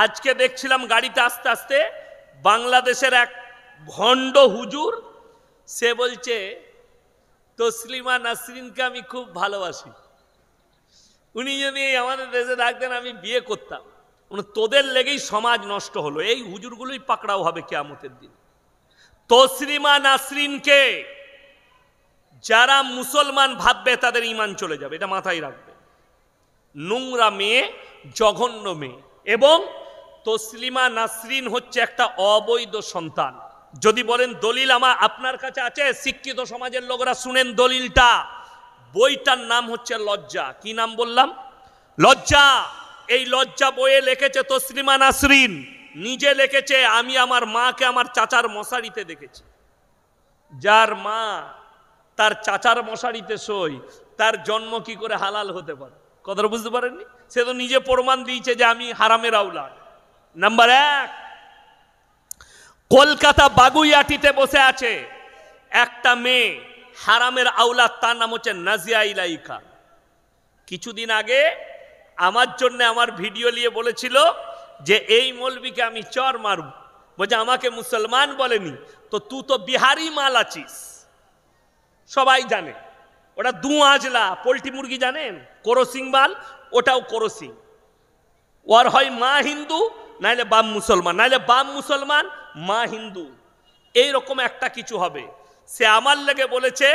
আজকে দেখছিলাম গাড়িতে আস্তে আস্তে বাংলাদেশের এক ভণ্ড হুজুর, সে বলছে তসলিমা নাসরিনকে আমি খুব ভালোবাসি, উনি যদি আমাদের দেশে থাকতেন আমি বিয়ে করতাম। তোদের লেগেই সমাজ নষ্ট হলো, এই হুজুরগুলোই পাকড়াও হবে কিয়ামতের দিন। তসলিমা নাসরিনকে যারা মুসলমান ভাববে তাদের ঈমান চলে যাবে, এটা মাথায় রাখবে। নোংরা মেয়ে, জঘন্য মেয়ে। এবং তসলিমা নাসরিন হচ্ছে একটা অবৈধ সন্তান। যদি বলেন দলিল আপনার কাছে আছে, শিক্ষিত সমাজের লোকরা শুনেন দলিলটা। বইটার নাম হচ্ছে লজ্জা। কি নাম বললাম? লজ্জা। এই লজ্জা বইয়ে লিখেছে তসলিমা নাসরিন, নিজে লিখেছে। আমি আমার মাকে আমার চাচার মশারিতে দেখেছি। যার মা তার চাচার মশারিতে শোয়, তার জন্ম কি করে হালাল হতে পারে? কথাটা বুঝতে পারেননি? সে তো নিজে প্রমাণ দিয়েছে যে আমি হারামের আওলাদ। নাম্বার এক, কলকাতা বাগুইয়াটিতে বসে আছে একটা মেয়ে, হারামের আওলাদ, তার নাম হচ্ছে নাজিয়া ইলাইকা। কিছুদিন আগে আমার জন্য আমার ভিডিও নিয়ে বলেছিল যে এই মৌলবীকে আমি চর মারব। বলছে আমাকে মুসলমান বলেনি তো, তুই তো বিহারি মাল আছিস। সবাই জানে ওটা দু আজলা পোল্ট্রি মুরগি, জানেন? করসিং মাল, ওটাও করসিং। ওর হয় মা হিন্দু, নাইলে বাম মুসলমান, নাইলে বাম মুসলমান মা হিন্দু, এইরকম একটা কিছু হবে। সে আমার লেগে বলেছে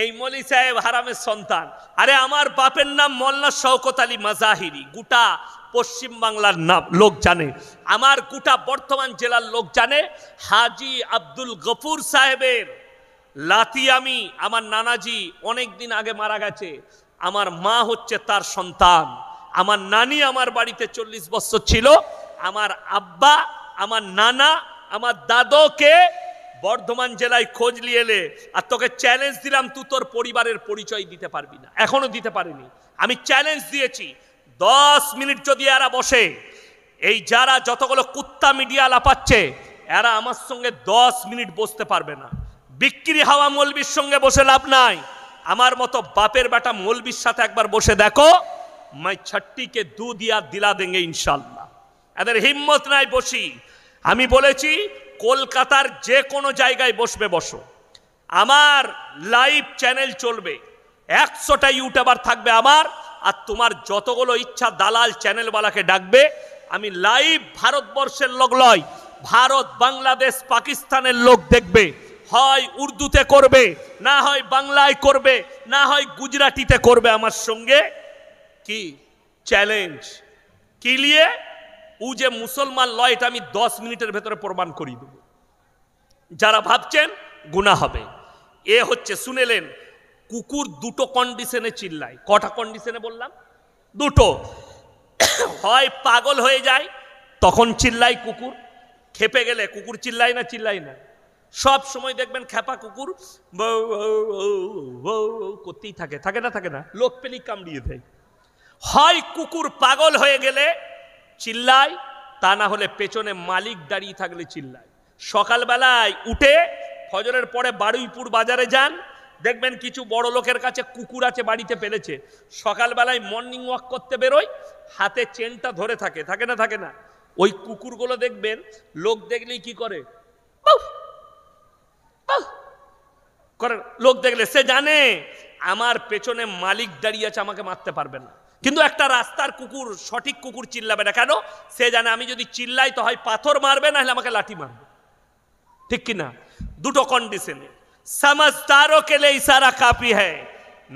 এই মৌলী সাহেব হারামের সন্তান। আরে আমার বাপের নাম মোল্লা শওকত আলী মাজাহিরি, গোটা পশ্চিম বাংলার নাম লোক জানে, আমার গোটা বর্ধমান জেলার লোক জানে। হাজি আব্দুল গফুর সাহেবের লাতি আমি, আমার নানাজি অনেক দিন আগে মারা গেছে, আমার মা হচ্ছে তার সন্তান। আমার নানি আমার বাড়িতে 40 বছর ছিল। আমার আব্বা, আমার নানা, আমার দাদুকে বর্ধমান জেলায় খোঁজ নিয়ে এলে, আর তোকে চ্যালেঞ্জ দিলাম তুই তোর পরিবারের পরিচয় দিতে পারবি না, এখনো দিতে পারিনি। আমি চ্যালেঞ্জ দিয়েছি 10 মিনিট যদি এরা বসে, এই যারা যতগুলো কুত্তা মিডিয়া লাপাচ্ছে, এরা আমার সঙ্গে 10 মিনিট বসতে পারবে না। বিক্রি হাওয়া মৌলবীর সঙ্গে বসে লাভ নাই। আমার মতো বাপের বেটা মৌলবীর সাথে একবার বসে দেখো, मैं छट्टी के दूध या दिला देंगे इंशाल्लाह। এদের হিম্মত নাই বসি। আমি বলেছি কলকাতার যে কোনো জায়গায় বসবে বসো, আমার লাইভ চ্যানেল চলবে, 100টা ইউটিউবার থাকবে আমার, আর তোমার যতগুলো ইচ্ছা দালাল চ্যানেলওয়ালাকে ডাকবে। আমি লাইভ ভারতবর্ষের লোক লয়, ভারত, বাংলাদেশ, পাকিস্তানের লোক দেখবে। হয় উর্দুতে করবে, না হয় বাংলায় করবে, না হয় গুজরাটিতে করবে আমার সঙ্গে। কি চ্যালেঞ্জ? কি লিয়ে? ও যে মুসলমান লয়, এটা আমি 10 মিনিটের ভেতরে প্রমাণ করিয়ে দেব। যারা ভাবছেন গুনাহ হবে, এ হচ্ছে শুনেলেন, কুকুর দুটো কন্ডিশনে চিল্লায়। কটা কন্ডিশনে বললাম? দুটো। হয় পাগল হয়ে যায়, তখন চিল্লায় কুকুর। খেপে গেলে কুকুর চিল্লায় না? চিল্লায় না। সব সময় দেখবেন খেপা কুকুর করতেই থাকে, থাকে না? থাকে না? লোক পেলি কামড়িয়ে দেয়। হয় কুকুর পাগল হয়ে গেলে চিল্লায়, তা না হলে পেছনে মালিক দাঁড়িয়ে থাকলে চিল্লায়। সকালবেলায় উঠে ফজরের পরে বারুইপুর বাজারে যান, দেখবেন কিছু বড় লোকের কাছে কুকুর আছে, বাড়িতে পেলেছে। সকালবেলায় মর্নিং ওয়াক করতে বেরোয়, হাতে চেনটা ধরে থাকে, থাকে না? থাকে না? ওই কুকুরগুলো দেখবেন লোক দেখলেই কি করে? করে। লোক দেখলে সে জানে আমার পেছনে মালিক দাঁড়িয়ে আছে, আমাকে মারতে পারবে না। কিন্তু একটা রাস্তার কুকুর, সঠিক কুকুর চিল্লাবে না। কেন? সে জানে আমি যদি চিল্লাই তো হয় পাথর মারবে, না হলে আমাকে লাঠি মারবে। ঠিক কিনা? দুটো কন্ডিশনে। समझदारों के लिए इशारा काफी है।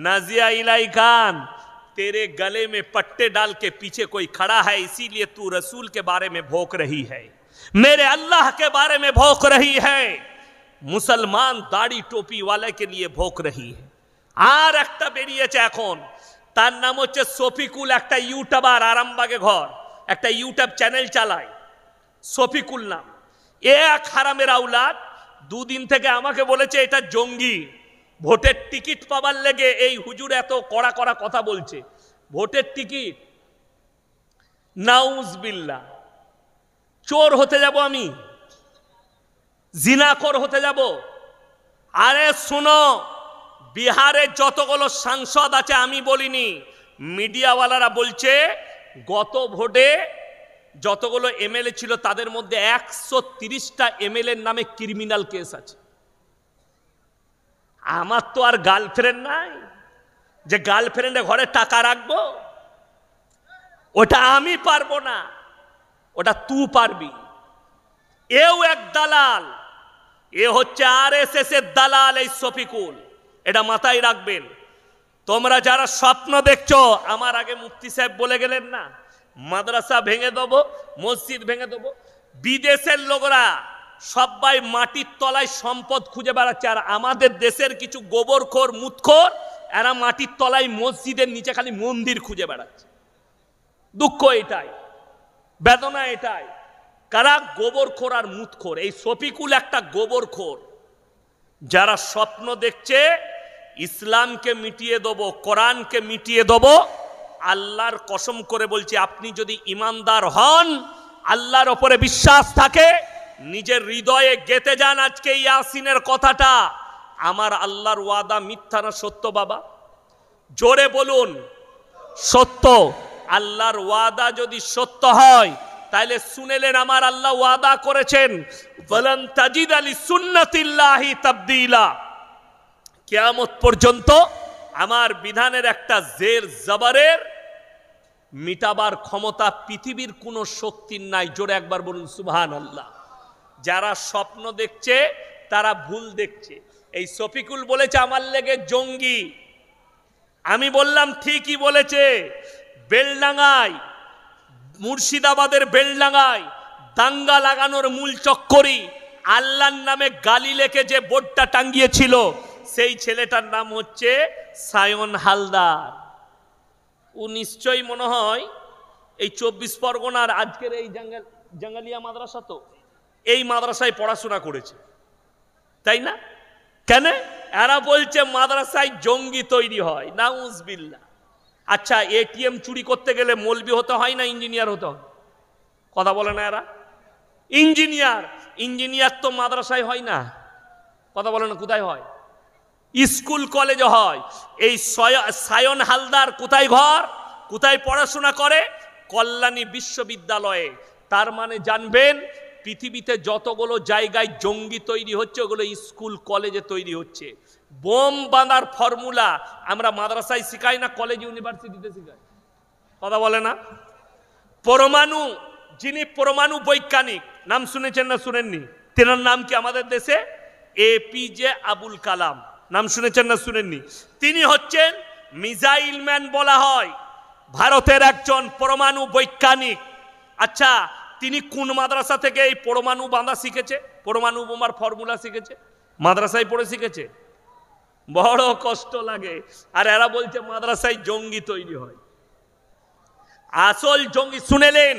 नाजिया इलाई खान, तेरे गले में पट्टे डाल के पीछे कोई खड़ा है, इसीलिए तू रसूल के बारे में भौंक रही है, मेरे अल्लाह के बारे में भौंक रही है, मुसलमान दाढ़ी टोपी वाले के लिए भौंक रही है। আর একটা বেরিয়েছে এখন, তার নাম হচ্ছে শফিকুল, একটা ইউটিউবার, আরামবাগে ঘর, একটা ইউটিউব চ্যানেল চালায়, শফিকুল নাম। এক হারামের আওলাদ দুদিন থেকে আমাকে বলেছে এটা জঙ্গি। ভোটের টিকিট পাবার লেগে এই হুজুর এত কড়া কড়া কথা বলছে। ভোটের টিকিট, নাউজবিল্লাহ। চোর হতে যাব আমি? জিনাখোর হতে যাব? আরে শোনো, বিহারে যতগুলো সাংসদ আছে আমি বলিনি, মিডিয়াওয়ালারা বলছে গত ভোটে যতগুলো এমএলএ ছিল তাদের মধ্যে 130টা এমএলএর নামে ক্রিমিনাল কেস আছে। আমার তো আর গার্লফ্রেন্ড নাই যে গার্লফ্রেন্ডের ঘরে টাকা রাখবো, ওটা আমি পারবো না, ওটা তুই পারবি। এও এক দালাল, এ হচ্ছে আরএসএস এর দালাল এই শফিকুল, এটা মাথায় রাখবেন। তোমরা যারা স্বপ্ন দেখছো, আমার আগে মুফতি সাহেব বলে গেলেন না, মাদ্রাসা ভেঙে দেবো, মসজিদ ভেঙে দেবো। বিদেশের লোকরা সবাই মাটির তলায় সম্পদ খুঁজে বেড়াচ্ছে, আর আমাদের দেশের কিছু গোবরখোর মুতখোর এরা মাটির তলায় মসজিদের নিচে খালি মন্দির খুঁজে বেড়াচ্ছে। দুঃখ এটাই, বেদনা এটাই। কারা? গোবরখোর আর মুতখোর। এই শফিকুল একটা গোবরখোর। যারা স্বপ্ন দেখছে ইসলামকে মিটিয়ে দেবো, কোরআনকে মিটিয়ে দেবো, আল্লাহর কসম করে বলছি, আপনি যদি ইমানদার হন, আল্লাহর ওপরে বিশ্বাস থাকে, নিজের হৃদয়ে গেঁথে যান আজকে ইয়াসিনের কথাটা, আমার আল্লাহর ওয়াদা মিথ্যা না সত্য? বাবা জোরে বলুন, সত্য। আল্লাহর ওয়াদা যদি সত্য হয় তাহলে শুনেলেন, আমার আল্লাহ ওয়াদা করেছেন, ওয়ালান তাজিদা লিসুন্নাতিল্লাহি তাবদীলা। কিয়ামত পর্যন্ত আমার বিধানের একটা জের জবরের মিটাবার ক্ষমতা পৃথিবীর কোনো শক্তির নাই। জোরে একবার বলুন সুবহানাল্লাহ। যারা স্বপ্ন দেখছে তারা ভুল দেখছে। এই শফিকুল বলেছে আমার লেগে জঙ্গি, আমি বললাম ঠিকই বলেছে। বেলডাঙ্গায়, মুর্শিদাবাদের বেলডাঙ্গায় দাঙ্গা লাগানোর মূল চক্করি আল্লাহর নামে গালি লেখে যে বোর্ডটা টাঙ্গিয়েছিল, সেই ছেলেটার নাম হচ্ছে সায়ন হালদার। ও নিশ্চয়ই মনে হয় এই 24 পরগনার আজকের এই জাঙ্গালিয়া মাদ্রাসা, তো এই মাদ্রাসায় পড়াশোনা করেছে, তাই না? কেন? এরা বলছে মাদ্রাসায় জঙ্গি তৈরি হয়, নাউজুবিল্লাহ। আচ্ছা, এটিএম চুরি করতে গেলে মৌলবি হতে হয় না ইঞ্জিনিয়ার হতে হয়? কথা বলে না এরা? ইঞ্জিনিয়ার তো মাদ্রাসায় হয় না, কথা বলে না, কোথায় হয়? স্কুল কলেজে হয়। এই সায়ন হালদার কোথায় ঘর, কোথায় পড়াশোনা করে? কল্যাণী বিশ্ববিদ্যালয়ে। তার মানে জানবেন, পৃথিবীতে যতগুলো জায়গায় জঙ্গি তৈরি হচ্ছে ওগুলো স্কুল কলেজে তৈরি হচ্ছে। বোম বাঁধার ফর্মুলা আমরা মাদ্রাসায় শিখাই না, কলেজ ইউনিভার্সিটিতে শিখাই? কথা বলে না? পরমাণু, যিনি পরমাণু বৈজ্ঞানিক, নাম শুনেছেন না শুনেননি? তেনার নাম কি আমাদের দেশে? এপিজে আবুল কালাম। নাম শুনেছেন না শুনেননি? তিনি হচ্ছেন মিসাইল ম্যান বলা হয়, ভারতের একজন পরমাণু বৈজ্ঞানিক। আচ্ছা, তিনি কোন মাদ্রাসা থেকে এই পরমাণু বাঁধা শিখেছে, পরমাণু বোমার ফর্মুলা শিখেছে? মাদ্রাসায় পড়ে শিখেছে। বড় কষ্ট লাগে। আর এরা বলছে মাদ্রাসায় জঙ্গি তৈরি হয়। আসল জঙ্গি শুনেলেন?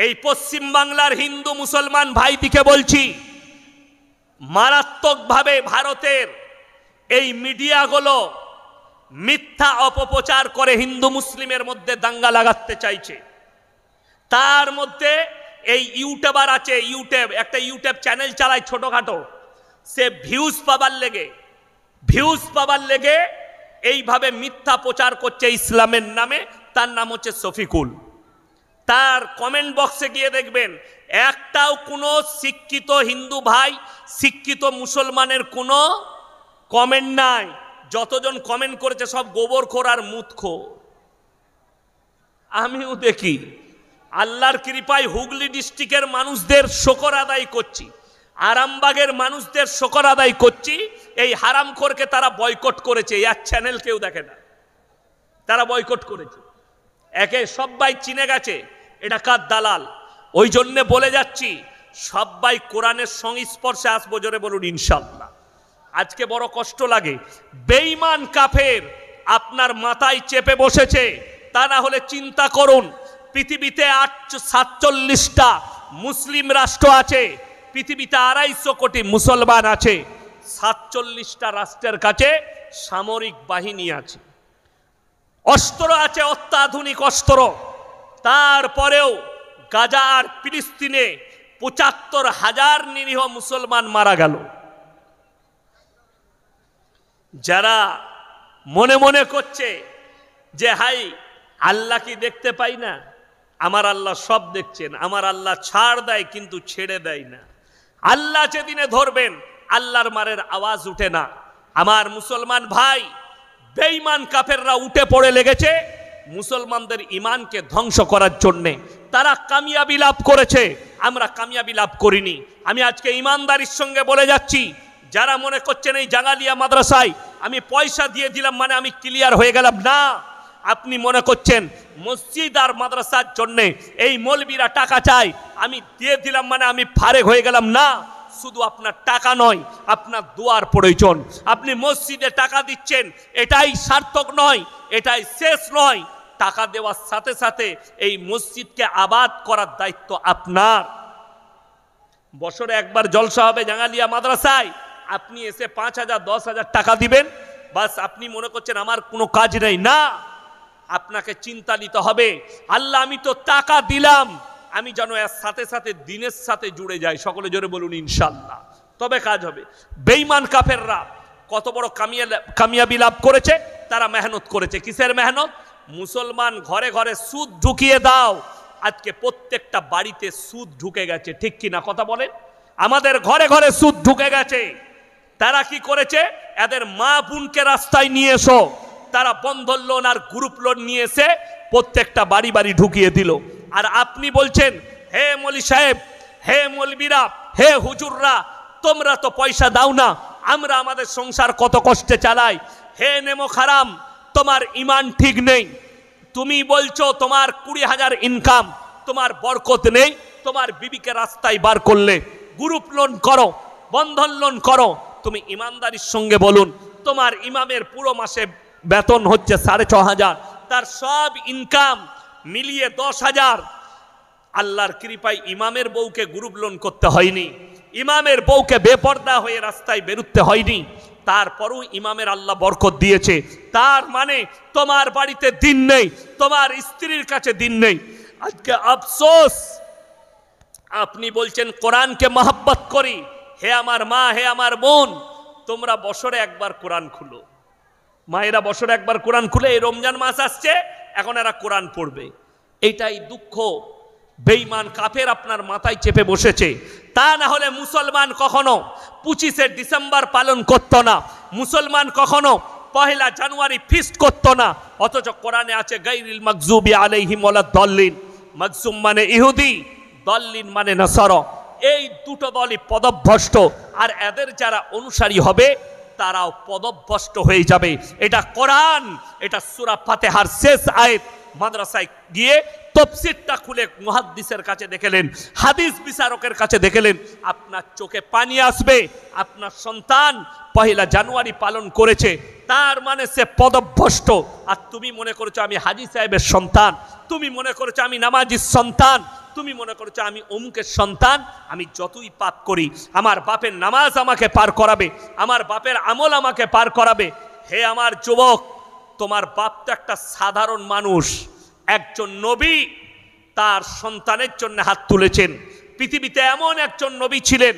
এই পশ্চিম বাংলার হিন্দু মুসলমান ভাইদিকে বলছি, মারাত্মকভাবে ভারতের এই মিডিয়াগুলো মিথ্যা অপপ্রচার করে হিন্দু মুসলিমের মধ্যে দাঙ্গা লাগাতে চাইছে। তার মধ্যে এই ইউটিউবার আছে, একটা ইউটিউব চ্যানেল চালায় ছোটখাটো, সে ভিউজ পাবার লেগে এইভাবে মিথ্যা প্রচার করছে ইসলামের নামে। তার নাম হচ্ছে শফিকুল। তার কমেন্ট বক্সে গিয়ে দেখবেন, একটাও কোনো শিক্ষিত হিন্দু ভাই, শিক্ষিত মুসলমানের কোনো কমেন্ট নাই। যতজন কমেন্ট করেছে সব গোবরখোর আর মুতখোর। আমিও দেখি, আল্লাহর কৃপায় হুগলি ডিস্ট্রিক্টের মানুষদের শকর আদায় করছি, আরামবাগের মানুষদের শকর আদায় করছি। এই হারামখোরকে তারা বয়কট করেছে, এক চ্যানেল কেউ দেখে না, তারা বয়কট করেছে। একে সবাই চিনে গেছে এটা কার দালাল। ওই জন্যে বলে যাচ্ছি, সবাই কোরআনের সংস্পর্শে আসবো। জোরে বলুন ইনশাআল্লাহ। আজকে বড় কষ্ট লাগে, বেঈমান কাফের আপনার মাথায় চেপে বসেছে। তা না হলে চিন্তা করুন, পৃথিবীতে 47টা মুসলিম রাষ্ট্র আছে, পৃথিবীতে 250 কোটি মুসলমান আছে, 47টা রাষ্ট্রের কাছে সামরিক বাহিনী আছে, অস্ত্র আছে, অত্যাধুনিক অস্ত্র। তারপরেও গাজা আর ফিলিস্তিনে 75,000 নিরীহ মুসলমান মারা গেল। যারা মনে মনে করছে যে হাই আল্লাহ কি দেখতে পাই না, আমার আল্লাহ সব দেখছেন। আমার আল্লাহ ছাড় দেয় কিন্তু ছেড়ে দেয় না। আল্লাহ যেদিনে ধরবেন আল্লাহর মারের আওয়াজ উঠে না। আমার মুসলমান ভাই, বেঈমান কাফেররা উঠে পড়ে লেগেছে মুসলমানদের ঈমানকে ধ্বংস করার জন্যে। তারা কামিয়াবি লাভ করেছে, আমরা কামিয়াবি লাভ করিনি। আমি আজকে ঈমানদারির সঙ্গে বলে যাচ্ছি, যারা মনে করছেন এই জাঙ্গালিয়া মাদ্রাসায় আমি পয়সা দিয়ে দিলাম মানে আমি ক্লিয়ার হয়ে গেলাম, না। আপনি মনে করছেন মসজিদ আর মাদ্রাসার জন্যে এই মৌলবীরা টাকা চায়, আমি দিয়ে দিলাম মানে আমি ফারেক হয়ে গেলাম, না। শুধু আপনার টাকা নয়, আপনার দোয়ার প্রয়োজন। আপনি মসজিদে টাকা দিচ্ছেন, এটাই সার্থক নয়, এটাই শেষ নয়। টাকা দেওয়ার সাথে সাথে এই মসজিদকে আবাদ করার দায়িত্ব আপনার। বছরে একবার জলসা হবে জাঙ্গালিয়া মাদ্রাসায়, আপনি এসে 5,000 10,000 টাকা দিবেন, বাস আপনি মনে করছেন আমার কোনো কাজ নেই, না। আপনাকে চিন্তা নিতে হবে, আল্লাহ আমি তো টাকা দিলাম, আমি যেন এর সাথে সাথে দিনের সাথে জুড়ে যাই। সকলে জোরে বলুন ইনশাআল্লাহ, তবে কাজ হবে। বেঈমান কাফেররা কত বড় কামিয়াবি লাভ করেছে, তারা মেহনত করেছে। কিসের মেহনত? মুসলমান ঘরে ঘরে সুদ ঢুকিয়ে দাও। আজকে প্রত্যেকটা বাড়িতে সুদ ঢুকে গেছে, ঠিক কিনা কথা বলেন? আমাদের ঘরে ঘরে সুদ ঢুকে গেছে। তারা কি করেছে? এদের মা বোনকে রাস্তায় নিয়ে এসো, তারা বন্ধন লোন আর গ্রুপ লোন নিয়ে এসে প্রত্যেকটা বাড়ি বাড়ি ঢুকিয়ে দিল। আর আপনি বলছেন, হে মৌলী সাহেব, হে মৌলবীরা, হে হুজুররা, তোমরা তো পয়সা দাও না, আমরা আমাদের সংসার কত কষ্টে চালাই। হে নেমো খারাম, তোমার ঈমান ঠিক নেই। তুমি বলছো তোমার 20,000 ইনকাম, তোমার বরকত নেই। তোমার বিবিকে রাস্তায় বার করলে, গ্রুপ লোন করো, বন্ধন লোন করো। তুমি ইমানদারির সঙ্গে বলুন, তোমার ইমামের পুরো মাসে বেতন হচ্ছে 6,500, তার সব ইনকাম মিলিয়ে 10,000। আল্লাহর কৃপায় ইমামের বউকে গ্রুপ লোন করতে হয়নি, ইমামের বউকে বেপর্দা হয়ে রাস্তায় বেরুতে হয়নি, তারপরও ইমামের আল্লাহ বরকত দিয়েছে। তার মানে তোমার বাড়িতে দিন নেই, তোমার স্ত্রীর কাছে দিন নেই। আজকে আফসোস, আপনি বলছেন কোরআনকে মহব্বত করি। হে আমার মা, হে আমার বোন, তোমরা বছরে একবার কোরআন খুলো। মায়েরা বছরে একবার কোরআন খুলে, এই রমজান মাস আসছে, এখন এরা কোরআন পড়বে। এইটাই দুঃখ। বেঈমান কাফের আপনার মাথায় চেপে বসেছে। তা না হলে মুসলমান কখনো 25শে ডিসেম্বর পালন করত না, মুসলমান কখনো 1 জানুয়ারি ফিস্ট করত না। অথচ কোরআনে আছে গায়রিল মাগজুবি আলাইহিম ওয়ালাদ-দাল্লিন। মাগজুম মানে ইহুদি, দল্লিন মানে নাসারা। এই দুটো দলই পদভ্রষ্ট, আর এদের যারা অনুসারী হবে তারাও পদভ্রষ্ট হয়ে যাবে। এটা কোরআন, এটা সূরা ফাতিহার শেষ আয়াত। মাদ্রাসায় গিয়ে তাফসীরটা খুলে মুহাদ্দিসের কাছে দেখলেন, হাদিস বিচারকের কাছে দেখলেন, আপনার চোখে পানি আসবে। আপনার সন্তান 1 জানুয়ারি পালন করেছে, তার মানে সে পদভ্রষ্ট। আর তুমি মনে করেছো আমি হাজী সাহেবের সন্তান, তুমি মনে করেছো আমি নামাজির সন্তান, তুমি মনে করেছো আমি অমুকের সন্তান। আমি যতই পাপ করি, আমার বাপের নামাজ আমাকে পার করাবে, আমার বাপের আমল আমাকে পার করাবে। হে আমার যুবক, তোমার বাপ তো একটা সাধারণ মানুষ, একজন নবী তার সন্তানের জন্য হাত তুলেছেন। পৃথিবীতে এমন একজন নবী ছিলেন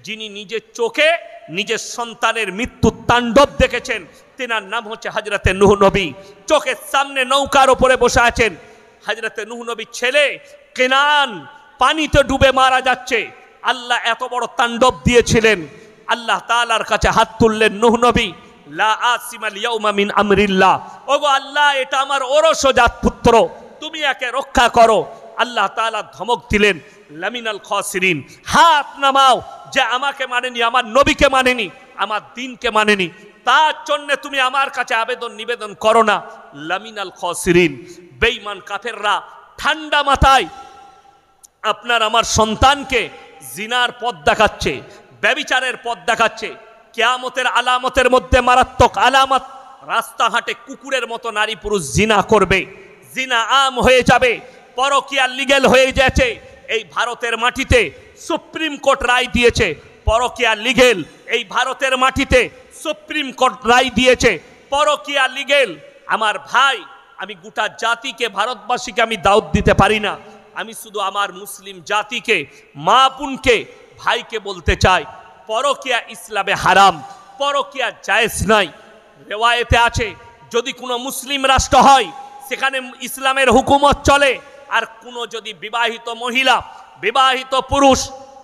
যিনি নিজের চোখে নিজের সন্তানের মৃত্যুর তাণ্ডব দেখেছেন। তেনার নাম হচ্ছে হযরতে নূহ নবী। চোখের সামনে নৌকার উপরে বসে আছেন। হযরতে নূহ নবীর ছেলে কেনান পানিতে ডুবে মারা যাচ্ছে। আল্লাহ এত বড় তাণ্ডব দিয়েছিলেন। আল্লাহ তাআলার কাছে হাত তুললেন নূহ নবী, লা আসিমাল ইয়াউমা মিন আমরিল্লাহ। ওগো আল্লাহ, এটা আমার ওরসজাত পুত্র, তুমি একে রক্ষা করো। আল্লাহ তাআলা ধমক দিলেন, লামিনাল খাসিরিন। হাত নামাও, যে আমাকে মানেনি, আমার নবীকে মানেনি, আমার দ্বীনকে মানেনি, তার জন্য তুমি আমার কাছে আবেদন নিবেদন করো না, লামিনাল খাসিরিন। বেঈমান কাফেররা ঠান্ডা মাথায় আপনার আমার সন্তানকে জিনার পথ দেখাচ্ছে, ব্যভিচারের পথ দেখাচ্ছে। কিয়ামতের আলামতের মধ্যে মারাত্মক আলামত, রাস্তাঘাটে কুকুরের মতো নারী পুরুষ জিনা করবে, জিনা আম হয়ে যাবে, পরকীয়া লিগ্যাল হয়ে যাচ্ছে। এই ভারতের মাটিতে সুপ্রিম কোর্ট রায় দিয়েছে পরকীয়া লিগ্যাল। এই ভারতের মাটিতে সুপ্রিম কোর্ট রায় দিয়েছে পরকীয়া লিগ্যাল। আমার ভাই, আমি গোটা জাতিকে, ভারতবাসীকে আমি দাওয়াত দিতে পারি না। আমি শুধু আমার মুসলিম জাতিকে, মা বোনকে, ভাইকে বলতে চাই, পরকীয়া ইসলামে হারাম, পরকীয়া জায়েজ নাই। রেওয়ায়েতে আছে যদি কোনো মুসলিম রাষ্ট্র হয়, সেখানে ইসলামের হুকুমত চলে, আর কোনো যদি বিবাহিত মহিলা বিবাহিত পুরুষ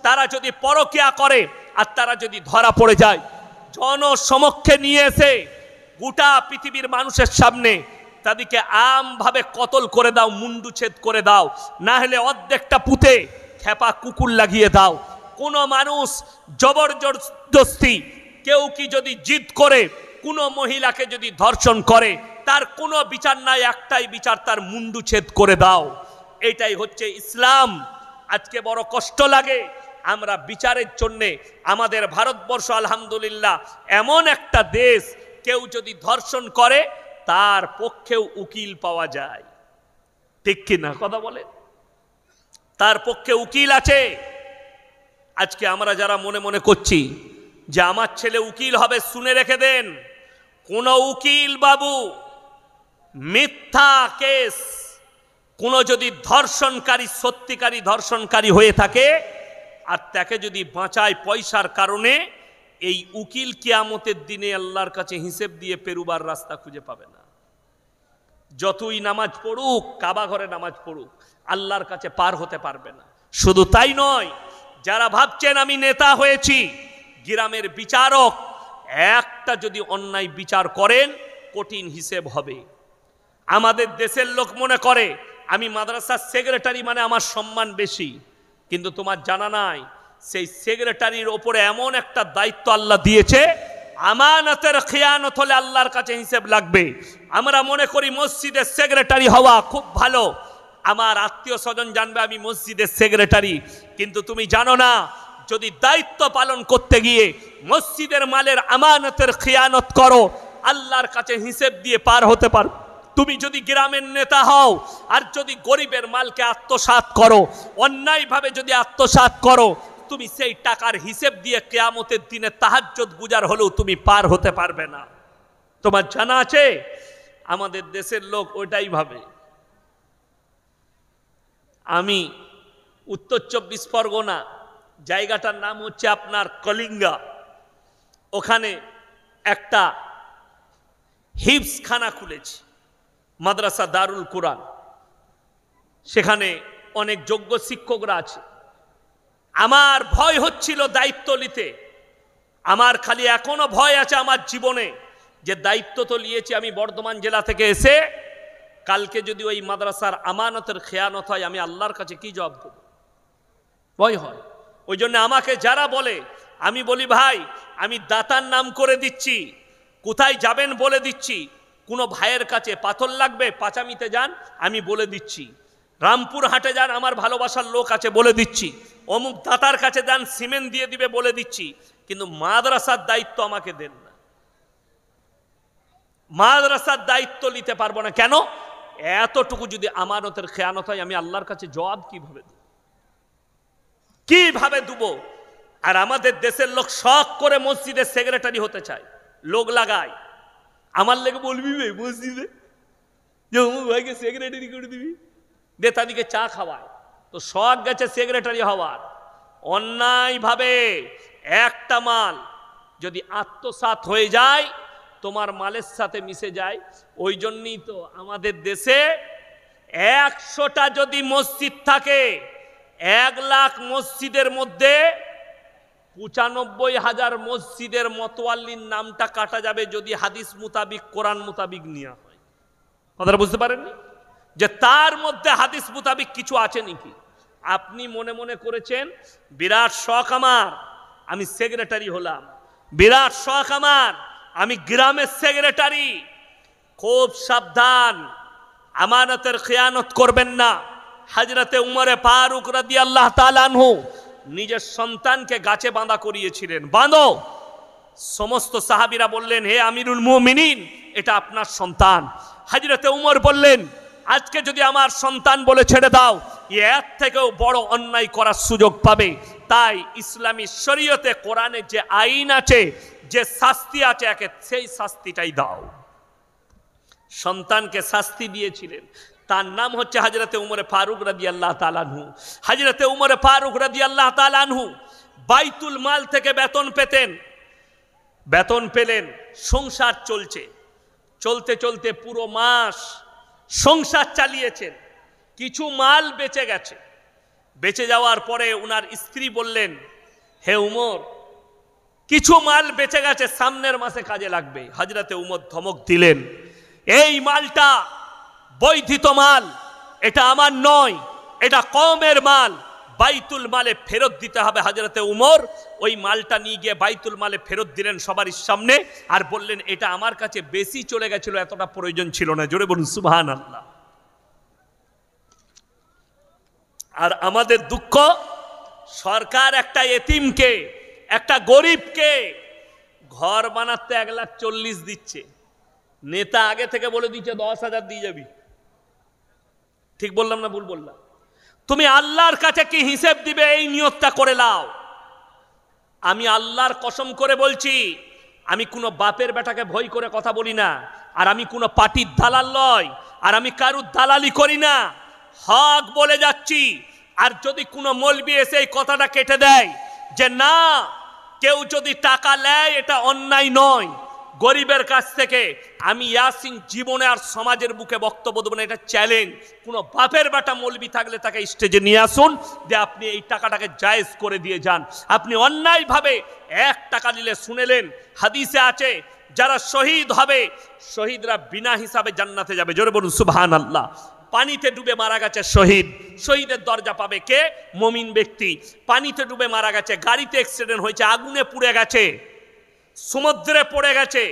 তারা যদি পরকিয়া করে আর তারা যদি ধরা পড়ে যায়, জনসমক্ষে নিয়ে এসে গোটা পৃথিবীর মানুষের সামনে তাদেরকে আমভাবে কতল করে দাও, মুন্ডুচ্ছেদ করে দাও, না হলে অর্ধেকটা পুঁতে খেপা কুকুর লাগিয়ে দাও। কোনো মানুষ জবরদস্তি কেউ কি যদি জিদ করে কোনো মহিলাকে যদি ধর্ষণ করে, তার কোনো বিচার নাই, একটাই বিচার, তার মুন্ডুচ্ছেদ করে দাও। এটাই হচ্ছে ইসলাম। আজকে বড় কষ্ট লাগে, আমরা বিচারের জন্যে আমাদের ভারতবর্ষ আলহামদুলিল্লাহ এমন একটা দেশ, কেউ যদি ধর্ষণ করে তার পক্ষেও উকিল পাওয়া যায়, ঠিক কিনা কথা বলেন? তার পক্ষে উকিল আছে। আজকে আমরা যারা মনে মনে করছি যে আমার ছেলে উকিল হবে, শুনে রেখে দেন, কোন উকিল বাবু মিথ্যা কেস, কোন যদি ধর্ষণকারী সত্যিকারী ধর্ষণকারী হয়ে থাকে আর তাকে যদি বাঁচায় পয়সার কারণে, এই উকিল কিয়ামতের দিনে আল্লাহর কাছে হিসেব দিয়ে পেরুবার রাস্তা খুঁজে পাবে না। যতই নামাজ পড়ুক, কাবা ঘরে নামাজ পড়ুক, আল্লাহর কাছে পার হতে পারবে না। শুধু তাই নয়, যারা ভাবছেন আমি নেতা হয়েছি, গ্রামের বিচারক একটা যদি অন্যায় বিচার করেন কঠিন হিসেব হবে। আমাদের দেশের লোক মনে করে আমি মাদ্রাসার সেক্রেটারি মানে আমার সম্মান বেশি, কিন্তু তোমার জানা নাই সেই সেক্রেটারির ওপরে এমন একটা দায়িত্ব আল্লাহ দিয়েছে, আমানতের খেয়ানত হলে আল্লাহর কাছে হিসেব লাগবে। আমরা মনে করি মসজিদের সেক্রেটারি হওয়া খুব ভালো, আমার আত্মীয় স্বজন জানবে আমি মসজিদের সেক্রেটারি, কিন্তু তুমি জানো না যদি দায়িত্ব পালন করতে গিয়ে মসজিদের মালের আমানতের খেয়ানত করো, আল্লাহর কাছে হিসেব দিয়ে পার হতে পারো। তুমি যদি গ্রামের নেতা হও আর যদি গরিবের মালকে আত্মসাৎ করো, অন্যায়ভাবে যদি আত্মসাৎ করো, তুমি সেই টাকার হিসেব দিয়ে কিয়ামতের দিনে তাহাজ্জুদ গুজার হলেও তুমি পার হতে পারবে না। তোমার জানা আছে আমাদের দেশের লোক ওইটাই ভাবে। আমি উত্তর 24 পরগনা, জায়গাটার নাম হচ্ছে আপনার কলিঙ্গা, ওখানে একটা হিফজখানা খুলেছি, মাদ্রাসা দারুল কুরআন। সেখানে অনেক যোগ্য শিক্ষকরা আছে। আমার ভয় হচ্ছিল দায়িত্ব নিতে, আমার খালি এখনো ভয় আছে আমার জীবনে, যে দায়িত্ব তো নিয়েছি আমি বর্ধমান জেলা থেকে এসে, কালকে যদি ওই মাদ্রাসার আমানতের খেয়ানত হয় আমি আল্লাহর কাছে কি জবাব দেব? ভয় হয়। ওই জন্য আমাকে যারা বলে, আমি বলি ভাই আমি দাতার নাম করে দিচ্ছি, কোথায় যাবেন বলে দিচ্ছি, কোনো ভাইয়ের কাছে পাথর লাগবে পাচামিতে যান আমি বলে দিচ্ছি, রামপুর হাটে যান আমার ভালোবাসার লোক আছে বলে দিচ্ছি, অমুক দাতার কাছে যান সিমেন্ট দিয়ে দিবে বলে দিচ্ছি, কিন্তু মাদ্রাসার দায়িত্ব আমাকে দেন না। মাদ্রাসার দায়িত্ব নিতে পারবো না। কেন? এতটুকু যদি আমানতের খেয়ানত হয় আমি আল্লাহর কাছে জবাব কিভাবে দেব? কিভাবে দেব? আর আমাদের দেশের লোক শখ করে মসজিদের সেক্রেটারি হতে চায়, লোক লাগায়। আমার লেগে বলবি মসজিদে যে অমুক ভাইকে সেক্রেটারি করে দিবি, দে তাদেরকে চা খাওয়ায়, তো শখ গেছে সেক্রেটারি হওয়ার। অন্যায়ভাবে একটা মাল যদি আত্মসাৎ হয়ে যায়, তোমার মালের সাথে মিশে যায়। ওই জন্যই তো আমাদের দেশে 100টা যদি মসজিদ থাকে, 1 লাখ মসজিদের মধ্যে 95,000 মসজিদের মতওয়াল্লির নামটা কাটা যাবে যদি হাদিস মুতাবিক কোরআন মুতাবিক নেওয়া হয়। কথাটা বুঝতে পারেননি? যে তার মধ্যে হাদিস মুতাবিক কিছু আছে নাকি? আপনি মনে মনে করেছেন বিরাট শখ আমার, আমি সেক্রেটারি হলাম, বিরাট শখ আমার, আমি গ্রামের সেক্রেটারি। খুব সাবধান, আমানতের খেয়ানত করবেন না। হযরতে উমরে ফারুক রাদিয়াল্লাহু তাআলা আনহু নিজের সন্তানকে গাছে বাঁধা করিয়েছিলেন, বাঁধো। সমস্ত সাহাবীরা বললেন হে আমিরুল মুমিনিন, এটা আপনার সন্তান। হযরতে উমর বললেন আজকে যদি আমার সন্তান বলে ছেড়ে দাও, এর থেকেও বড় অন্যায় করার সুযোগ পাবে। তাই ইসলামী শরীয়তে কোরআনে যে আইন আছে, যে শাস্তি আছে, একে সেই শাস্তিটাই দাও। সন্তানকে শাস্তি দিয়েছিলেন, তার নাম হচ্ছে হযরতে উমরে ফারুক রাদিয়াল্লাহু তাআলা আনহু। হযরতে উমরে ফারুক রাদিয়াল্লাহু তাআলা আনহু বাইতুল মাল থেকে বেতন পেতেন, বেতন পেলেন, সংসার চলছে, চলতে চলতে পুরো মাস সংসার চালিয়েছেন। কিছু মাল বেঁচে গেছে। বেঁচে যাওয়ার পরে উনার স্ত্রী বললেন, হে উমর, কিছু মাল বেঁচে গেছে, সামনের মাসে কাজে লাগবে। হযরতে উমর ধমক দিলেন, এই মালটা বৈধিত মাল, এটা আমার নয়, এটা কওমের মাল, বাইতুল মালে ফেরত দিতে হবে। হযরতে উমর ওই মালটা নিয়ে গিয়ে বাইতুল মালে ফেরত দিলেন সবার সামনে, আর বললেন, এটা আমার কাছে বেশি চলে গেছিল, এতটা প্রয়োজন ছিল না। জোরে বলুন সুবহানাল্লাহ। আর আমাদের দুঃখ, সরকার একটা এতিমকে, একটা গরিবকে ঘর বানাতে 1,40,000 দিচ্ছে, নেতা আগে থেকে বলে দিচ্ছে 10,000 দিয়ে যাবি। ঠিক বললাম না ভুল বললাম? তুমি আল্লাহর কাছে কি হিসেব দিবে, এই নিয়তটা করে লাও। আমি আল্লাহর কসম করে বলছি, আমি কোনো বাপের বেটাকে ভয় করে কথা বলি না, আর আমি কোনো পার্টির দালাল নয়, আর আমি কারুর দালালি করি না, হক বলে যাচ্ছি। আর যদি কোনো মৌলবি এসে এই কথাটা কেটে দেয় যে না, কেউ যদি টাকা নেয় এটা অন্যায় নয় গরিবের কাছ থেকে, আমি ইয়াসিন জীবনে আর সমাজের বুকে বক্তব্য দেবো না, এটা চ্যালেঞ্জ। কোনো বাপের বেটা মৌলবি থাকলে তাকে স্টেজে নিয়ে আসুন, যে আপনি এই টাকাটাকে জায়েজ করে দিয়ে যান। আপনি অন্যায়ভাবে 1 টাকা নিলে, শুনেলেন হাদিসে আছে যারা শহীদ হবে, শহীদরা বিনা হিসাবে জান্নাতে যাবে। জোরে বলুন সুবহানাল্লাহ। পানিতে ডুবে মারা গেছে শহীদ, শহীদের দরজা পাবে কে? মুমিন ব্যক্তি। পানিতে ডুবে মারা গেছে, গাড়িতে অ্যাক্সিডেন্ট হয়েছে, আগুনে পুড়ে গেছে, সমুদ্রে পড়ে গেছে,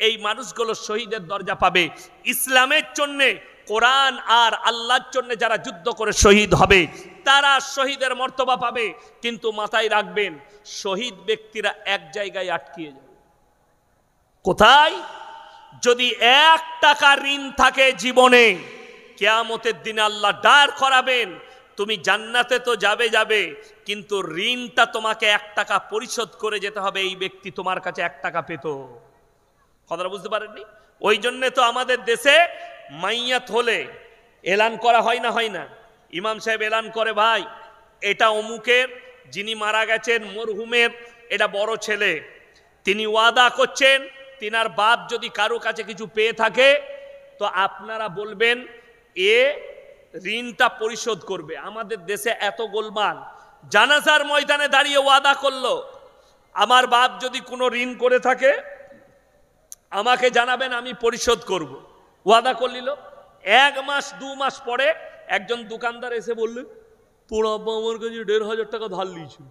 এই মানুষগুলো শহীদের দরজা পাবে। ইসলামের জন্যে, কোরআন আর আল্লাহর জন্য যারা যুদ্ধ করে শহীদ হবে, তারা শহীদের মর্তবা পাবে। কিন্তু মাথায় রাখবেন, শহীদ ব্যক্তিরা এক জায়গায় আটকিয়ে যাবে। কোথায়? যদি 1 টাকা ঋণ থাকে জীবনে, কিয়ামতের দিনে আল্লাহ দাঁড় করাবেন, তুমি জান্নাতে তো যাবে, কিন্তু ঋণটা তোমাকে 1 টাকা পরিশোধ করে যেতে হবে। এই ব্যক্তি তোমার কাছে 1 টাকা পেত। কথাটা বুঝতে পারেননি? ওই জন্যে তো আমাদের দেশে মাইয়াত হলে এলান করা হয় না? ইমাম সাহেব এলান করে, ভাই এটা অমুকের, যিনি মারা গেছেন মরহুমের এটা বড় ছেলে, তিনি ওয়াদা করছেন, তিনার বাপ যদি কারো কাছে কিছু পেয়ে থাকে তো আপনারা বলবেন এ ঋণটা পরিশোধ করবে। আমাদের দেশে এত গোলমাল, জানাজার ময়দানে দাঁড়িয়ে ওয়াদা করলো, আমার বাপ যদি কোনো ঋণ করে থাকে আমাকে জানাবেন, আমি পরিশোধ করব। ওয়াদা করলিল, 1 মাস 2 মাস পরে একজন দোকানদার এসে বললেন, তোর আব্বা আমার কাছে 1,500 টাকা ধার নিয়েছিল,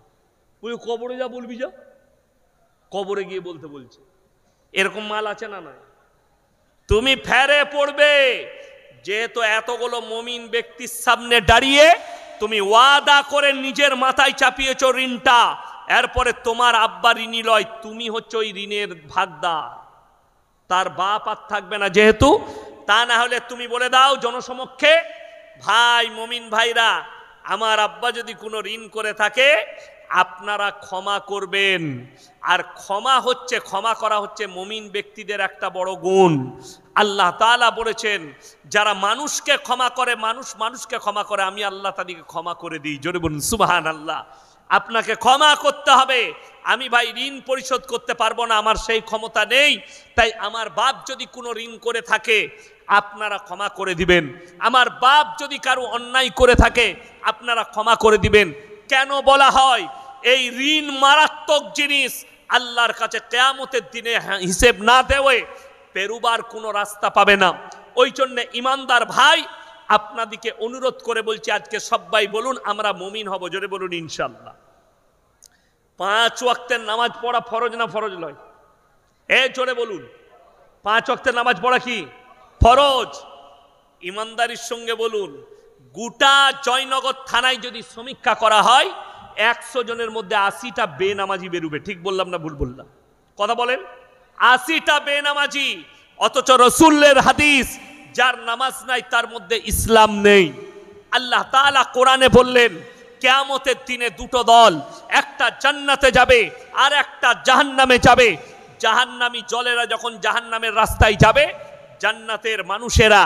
বলি কবরে যা বলবি, যা কবরে গিয়ে বলতে বলছে। এরকম মাল আছে না? না, তুমি ফেরে পড়বে। যেহেতু এতগুলো মুমিন ব্যক্তির সামনে দাঁড়িয়ে তুমি ওয়াদা করে নিজের মাথায় চাপিয়েছ ঋণটা, এরপরে তোমার আব্বা ঋণী লয়, তুমি হচ্ছে ওই ঋণের ভাগদার, তার বাপ আর থাকবে না যেহেতু। তা না হলে তুমি বলে দাও জনসমক্ষে, ভাই মুমিন ভাইরা, আমার আব্বা যদি কোনো ঋণ করে থাকে আপনারা ক্ষমা করবেন। আর ক্ষমা করা হচ্ছে মুমিন ব্যক্তিদের একটা বড় গুণ। আল্লাহ তাআলা বলেছেন, যারা মানুষকে ক্ষমা করে, মানুষকে ক্ষমা করে, আমি আল্লাহ তাদেরকে ক্ষমা করে দিই। জোরে বলুন সুবহানাল্লাহ। আপনাকে ক্ষমা করতে হবে। আমি ভাই ঋণ পরিশোধ করতে পারবো না, আমার সেই ক্ষমতা নেই, তাই আমার বাপ যদি কোনো ঋণ করে থাকে আপনারা ক্ষমা করে দিবেন। আমার বাপ যদি কারো অন্যায় করে থাকে আপনারা ক্ষমা করে দিবেন। কেন বলা হয়? এই ঋণ মারাত্মক জিনিস, আল্লাহর কাছে কিয়ামতের দিনে হিসেব না দেওয়ে পেরুবার কোনো রাস্তা পাবে না। ওই জন্য ইমানদার ভাই, আপনাদিকে অনুরোধ করে বলছি, আজকে সবাই বলুন আমরা মুমিন হব। জোরে বলুন ইনশাআল্লাহ। 5 ওয়াক্তের নামাজ পড়া ফরজ না ফরজ নয়? জোরে বলুন। 5 ওয়াক্তের নামাজ পড়া কি ফরজ? ইমানদারির সঙ্গে বলুন, গোটা জয়নগর থানায় যদি সমীক্ষা করা হয় 100 জনের মধ্যে 80টা বেনামাজি বেরুবে। ঠিক বললাম না ভুল বললাম? কথা বলেন। 80টা বেনামাজি, অথচ রসুলের হাদিস, যার নামাজ নাই তার মধ্যে ইসলাম নেই। আল্লাহ তাআলা কোরআনে বললেন, কিয়ামতের দিনে 2টো দল, একটা জান্নাতে যাবে আর একটা জাহান্নামে যাবে। জাহান্নামী জলেরা যখন জাহান্নামের রাস্তায় যাবে, জান্নাতের মানুষেরা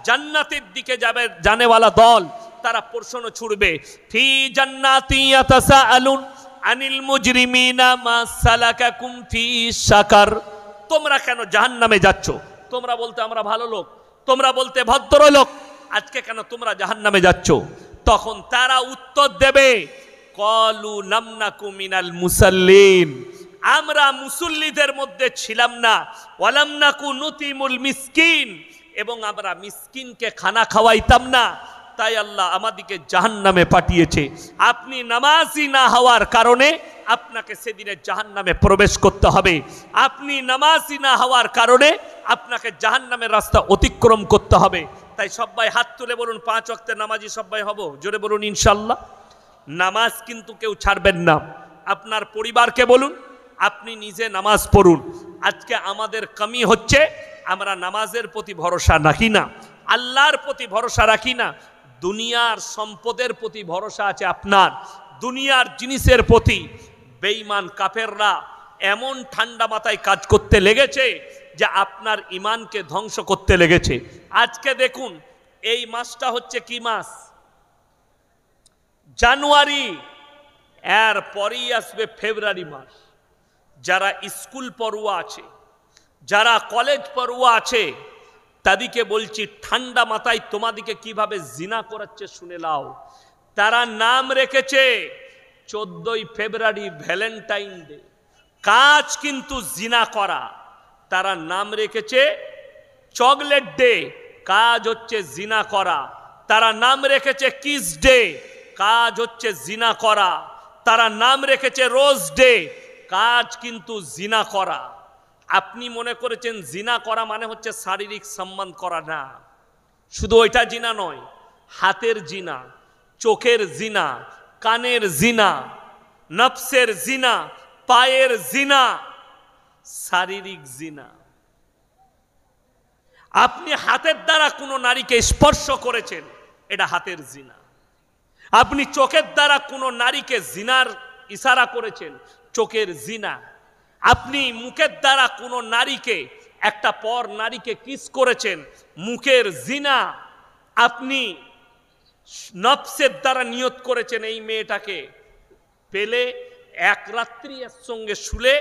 জান্নাতের দিকে যাবে, জানেওয়ালা দল তারা প্রশ্ন ছুড়বে, ফি জান্নাতি ইয়াতাসাআলুন আনিল মুজরিমিনা মা সালাকাকুম ফি সাকার। তোমরা কেন জাহান্নামে যাচ্ছ? তোমরা বলতে আমরা ভালো লোক, তোমরা বলতে ভদ্র লোক, আজকে কেন তোমরা জাহান্নামে যাচ্ছ? তখন তারা উত্তর দেবে, ক্বালু লাম নাকু মিনাল মুসাল্লিন, আমরা মুসল্লিদের মধ্যে ছিলাম না, ওয়ালাম নাকু নুতিমুল মিসকিন, এবং আমরা মিসকিনকে খানা খাওয়াইতাম না, তাই আল্লাহ আমাদেরকে জাহান্নামে পাঠিয়েছে। আপনি নামাজি না হওয়ার কারণে আপনাকে সেদিনে জাহান্নামে প্রবেশ করতে হবে। আপনি নামাজি না হওয়ার কারণে আপনাকে জাহান্নামের রাস্তা অতিক্রম করতে হবে। তাই সবাই হাত তুলে বলুন, 5 ওয়াক্তের নামাজি সবাই হব, জোরে বলুন ইনশাআল্লাহ। নামাজ কিন্তু কেউ ছাড়বেন না। আপনার পরিবারকে বলুন, আপনি নিজে নামাজ পড়ুন। আজকে আমাদের কমি হচ্ছে, আমরা নামাজের প্রতি ভরসা রাখি না, আল্লাহর প্রতি ভরসা রাখি না, দুনিয়ার সম্পদের প্রতি ভরসা আছে আপনার, দুনিয়ার জিনিসের প্রতি। বেঈমান কাফেররা এমন ঠান্ডা মাথায় কাজ করতে লেগেছে যে আপনার ঈমানকে ধ্বংস করতে লেগেছে। আজকে দেখুন, এই মাসটা হচ্ছে কি মাস? জানুয়ারি। এর পরেই আসবে ফেব্রুয়ারি মাস। যারা স্কুল পড়ুয়া আছে, যারা কলেজ পড়ুয়া আছে, তাদেরকে বলছি, ঠান্ডা মাথায় তোমাদিকে কিভাবে জিনা করাচ্ছে শুনে লাও। তারা নাম রেখেছে 14ই ফেব্রুয়ারি ভ্যালেন্টাইন ডে, কাজ কিন্তু জিনা করা। তারা নাম রেখেছে চকলেট ডে, কাজ হচ্ছে জিনা করা। তারা নাম রেখেছে কিস ডে, কাজ হচ্ছে জিনা করা। তারা নাম রেখেছে রোজ ডে, কাজ কিন্তু জিনা করা। আপনি মনে করেছেন জিনা করা মানে হচ্ছে শারীরিক সম্মান করা? না, শুধু ওইটা জিনা নয়, হাতের জিনা, চোখের জিনা, কানের জিনা, নফসের জিনা, পায়ের জিনা, শারীরিক জিনা। আপনি হাতের দ্বারা কোনো নারীকে স্পর্শ করেছেন, এটা হাতের জিনা। আপনি চোখের দ্বারা কোনো নারীকে জিনার ইশারা করেছেন, চোখের জিনা। আপনি মুখের দ্বারা কোনো নারীকে, একটা পর নারীকে কিস করেছেন, মুখের জিনা। আপনি নফসের দ্বারা নিয়ত করেছেন, এই মেয়েটাকে পেলে এক রাত্রি এর সঙ্গে শুলে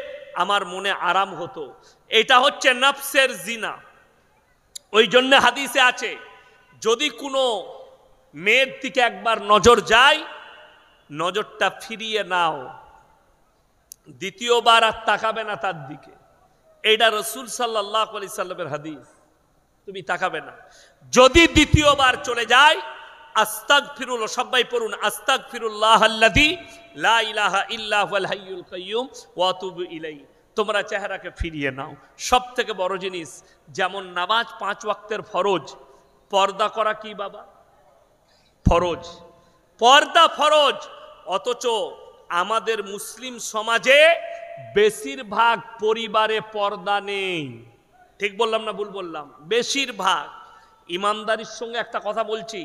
আমার মনে আরাম হতো, এটা হচ্ছে নফসের জিনা। ওই জন্য হাদিসে আছে, যদি কোনো মেয়ের দিকে একবার নজর যায়, নজরটা ফিরিয়ে নাও, দ্বিতীয়বার আর তাকাবে না তার দিকে। এটা রাসূল সাল্লাল্লাহু আলাইহি সাল্লামের হাদিস। তুমি তাকাবে না। যদি দ্বিতীয়বার চলে যায়, আস্তাগফিরুল্লাহ, সবাই পড়ুন, আস্তাগফিরুল্লাহাল্লাযী লা ইলাহা ইল্লা হুয়াল হাইয়ুল কাইয়্যুম ওয়া আতুবু ইলাইহি। তোমরা চেহারাকে ফিরিয়ে নাও। সব থেকে বড় জিনিস, যেমন নামাজ 5 ওয়াক্তের ফরজ, পর্দা করা কি বাবা? ফরজ, পর্দা ফরজ। অথচ আমাদের মুসলিম সমাজে বেশিরভাগ পরিবারে পর্দা নেই। ঠিক বললাম না ভুল বললাম? বেশিরভাগ। ইমানদারির সঙ্গে একটা কথা বলছি,